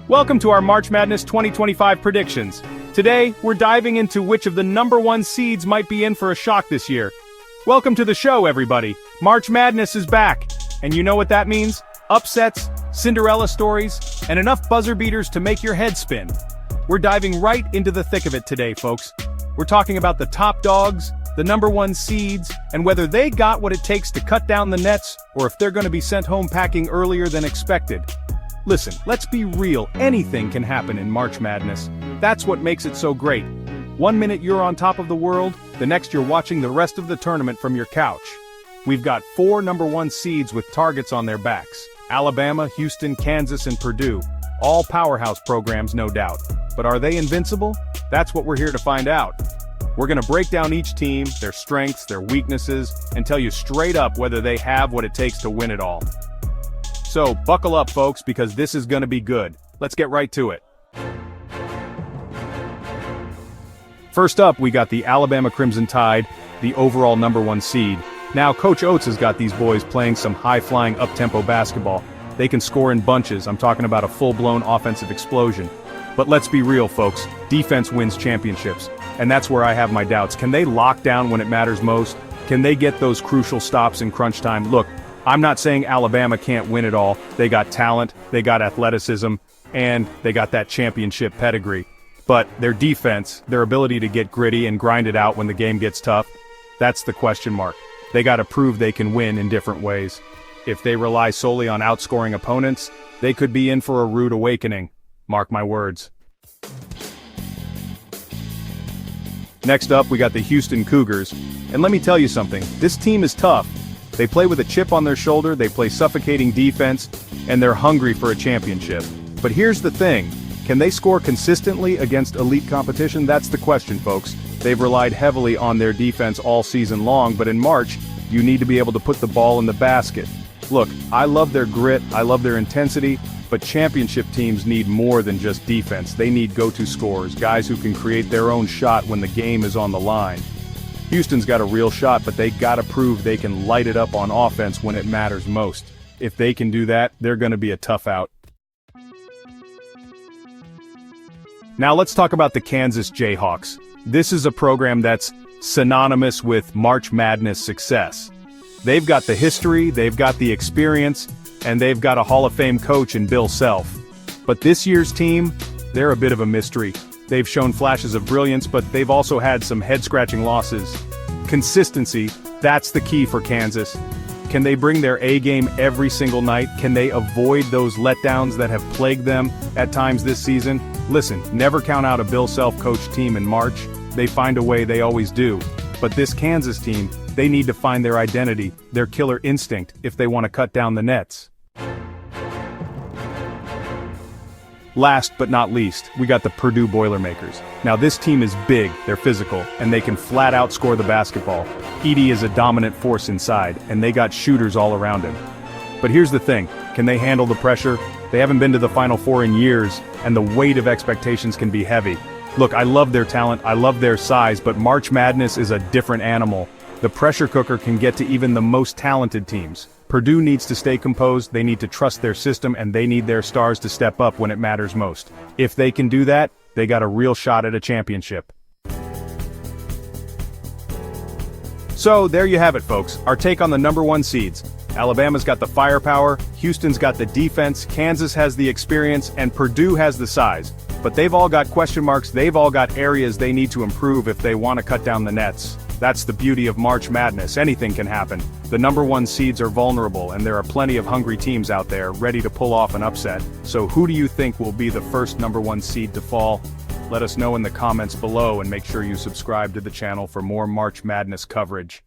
Welcome to our March Madness 2025 predictions. Today, we're diving into which of the number one seeds might be in for a shock this year. Welcome to the show, everybody. March Madness is back. And you know what that means? Upsets, Cinderella stories, and enough buzzer beaters to make your head spin. We're diving right into the thick of it today, folks. We're talking about the top dogs, the number one seeds, and whether they got what it takes to cut down the nets, or if they're going to be sent home packing earlier than expected. Listen, let's be real, anything can happen in March Madness. That's what makes it so great. 1 minute you're on top of the world, the next you're watching the rest of the tournament from your couch. We've got 4 number one seeds with targets on their backs. Alabama, Houston, Kansas, and Purdue. All powerhouse programs, no doubt. But are they invincible? That's what we're here to find out. We're gonna break down each team, their strengths, their weaknesses, and tell you straight up whether they have what it takes to win it all. So, buckle up, folks, because this is gonna be good. Let's get right to it. First up, we got the Alabama Crimson Tide, the overall number one seed. Now, Coach Oates has got these boys playing some high-flying, up-tempo basketball. They can score in bunches. I'm talking about a full-blown offensive explosion. But let's be real, folks. Defense wins championships. And that's where I have my doubts. Can they lock down when it matters most? Can they get those crucial stops in crunch time? Look, I'm not saying Alabama can't win it all. They got talent, they got athleticism, and they got that championship pedigree. But their defense, their ability to get gritty and grind it out when the game gets tough, that's the question mark. They gotta prove they can win in different ways. If they rely solely on outscoring opponents, they could be in for a rude awakening. Mark my words. Next up, we got the Houston Cougars. And let me tell you something, this team is tough. They play with a chip on their shoulder, they play suffocating defense, and they're hungry for a championship. But here's the thing, can they score consistently against elite competition? That's the question, folks. They've relied heavily on their defense all season long, but in March, you need to be able to put the ball in the basket. Look, I love their grit, I love their intensity, but championship teams need more than just defense. They need go-to scorers, guys who can create their own shot when the game is on the line. Houston's got a real shot, but they gotta prove they can light it up on offense when it matters most. If they can do that, they're gonna be a tough out. Now let's talk about the Kansas Jayhawks. This is a program that's synonymous with March Madness success. They've got the history, they've got the experience, and they've got a Hall of Fame coach in Bill Self. But this year's team, they're a bit of a mystery. They've shown flashes of brilliance, but they've also had some head-scratching losses. Consistency, that's the key for Kansas. Can they bring their A-game every single night? Can they avoid those letdowns that have plagued them at times this season? Listen, never count out a Bill Self-coached team in March. They find a way, they always do. But this Kansas team, they need to find their identity, their killer instinct, if they want to cut down the nets. Last but not least, we got the Purdue Boilermakers. Now this team is big, they're physical, and they can flat out score the basketball. Edey is a dominant force inside, and they got shooters all around him. But here's the thing, can they handle the pressure? They haven't been to the Final Four in years, and the weight of expectations can be heavy. Look, I love their talent, I love their size, but March Madness is a different animal. The pressure cooker can get to even the most talented teams. Purdue needs to stay composed, they need to trust their system, and they need their stars to step up when it matters most. If they can do that, they got a real shot at a championship. So, there you have it, folks, our take on the number one seeds. Alabama's got the firepower, Houston's got the defense, Kansas has the experience, and Purdue has the size. But they've all got question marks, they've all got areas they need to improve if they want to cut down the nets. That's the beauty of March Madness, anything can happen. The number one seeds are vulnerable, and there are plenty of hungry teams out there ready to pull off an upset. So who do you think will be the first number one seed to fall? Let us know in the comments below, and make sure you subscribe to the channel for more March Madness coverage.